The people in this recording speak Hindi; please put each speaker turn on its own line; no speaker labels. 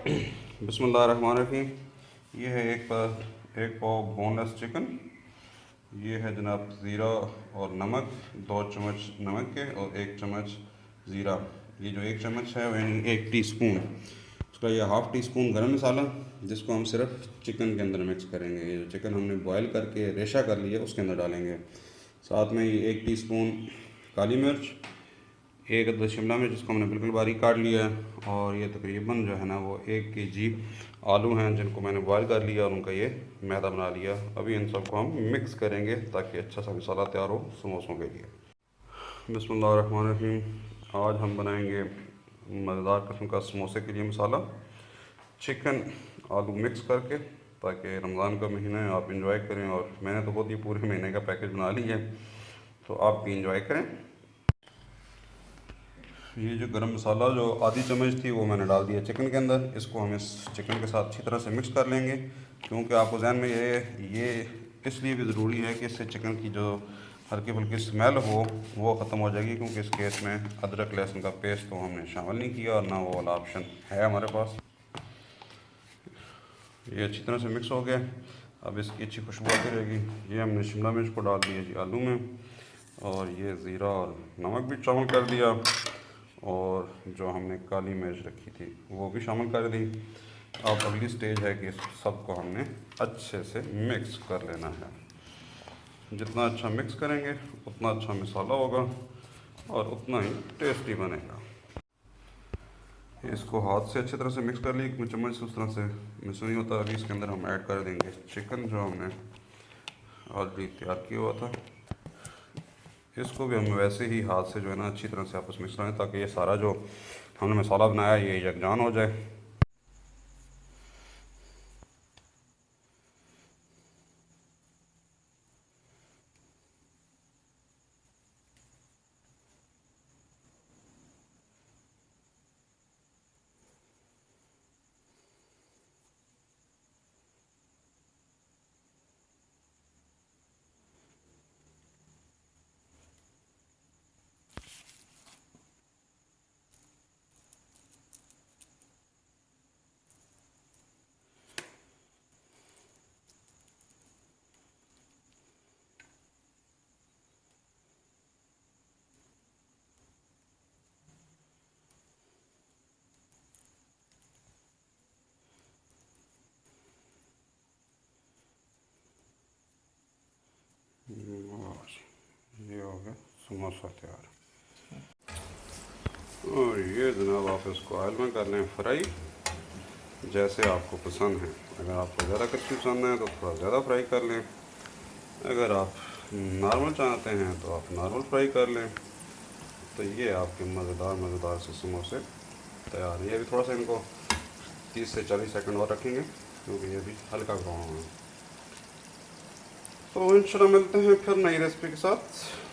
बिस्मिल्लाहिर्रहमानिर्रहीम। ये है एक पाव बोनलेस चिकन। ये है जनाब ज़ीरा और नमक, 2 चम्मच नमक के और 1 चम्मच ज़ीरा। ये जो 1 चम्मच है यानी 1 टीस्पून, उसका ये हाफ़ टी स्पून गरम मसाला, जिसको हम सिर्फ चिकन के अंदर मिक्स करेंगे। ये जो चिकन हमने बॉयल करके रेशा कर लिया उसके अंदर डालेंगे। साथ में ये 1 टीस्पून काली मिर्च, 1 अदद शिमला मिर्च जिसको हमने बिल्कुल बारीक काट लिया है, और ये तकरीबन जो है ना वो 1 kg आलू हैं जिनको मैंने बॉयल कर लिया और उनका ये मैदा बना लिया। अभी इन सबको हम मिक्स करेंगे ताकि अच्छा सा मसाला तैयार हो समोसों के लिए। बिस्मिल्लाहिर्रहमानिर्रहीम। आज हम बनाएंगे मज़ेदार किस्म का समोसे के लिए मसाला, चिकन आलू मिक्स करके, ताकि रमज़ान का महीना है आप इंजॉय करें। और मैंने तो खुद ही पूरे महीने का पैकेज बना लिया है, तो आप भी इंजॉय करें। ये जो गरम मसाला जो आधी चम्मच थी वो मैंने डाल दिया चिकन के अंदर। इसको हम इस चिकन के साथ अच्छी तरह से मिक्स कर लेंगे, क्योंकि आपको ज़हन में ये इसलिए भी ज़रूरी है कि इससे चिकन की जो हल्की फुल्की स्मेल हो वो ख़त्म हो जाएगी, क्योंकि इस केस में अदरक लहसुन का पेस्ट तो हमने शामिल नहीं किया और ना वो वाला ऑप्शन है हमारे पास। ये अच्छी तरह से मिक्स हो गया। अब इसकी अच्छी खुशबू आती रहेगी। ये हमने शिमला मिर्च को डाल दिया जी आलू में, और ये ज़ीरा और नमक भी शामिल कर दिया, और जो हमने काली मिर्च रखी थी वो भी शामिल कर दी। अब अगली स्टेज है कि इस सबको हमने अच्छे से मिक्स कर लेना है। जितना अच्छा मिक्स करेंगे उतना अच्छा मसाला होगा और उतना ही टेस्टी बनेगा। इसको हाथ से अच्छी तरह से मिक्स कर ली, क्योंकि चम्मच से उस तरह से मिक्स नहीं होता। अभी इसके अंदर हम ऐड कर देंगे चिकन जो हमने ऑलरेडी तैयार किया हुआ था। इसको भी हम वैसे ही हाथ से जो है ना अच्छी तरह से आपस में मिक्स करें, ताकि ये सारा जो हमने मसाला बनाया ये यकजान हो जाए। ये हो गया समोसा तैयार। और ये जनाब आप इसको ऑयल में कर लें फ्राई, जैसे आपको पसंद है। अगर आपको ज़्यादा क्रिस्पी पसंद है तो थोड़ा ज़्यादा फ्राई कर लें, अगर आप नॉर्मल चाहते हैं तो आप नॉर्मल फ्राई कर लें। तो ये आपके मज़ेदार से समोसे तैयार हैं। ये भी थोड़ा सा इनको 30 से 40 सेकंड और रखेंगे, क्योंकि ये भी हल्का ब्राउन है। तो इंशाल्लाह मिलते हैं फिर नई रेसिपी के साथ।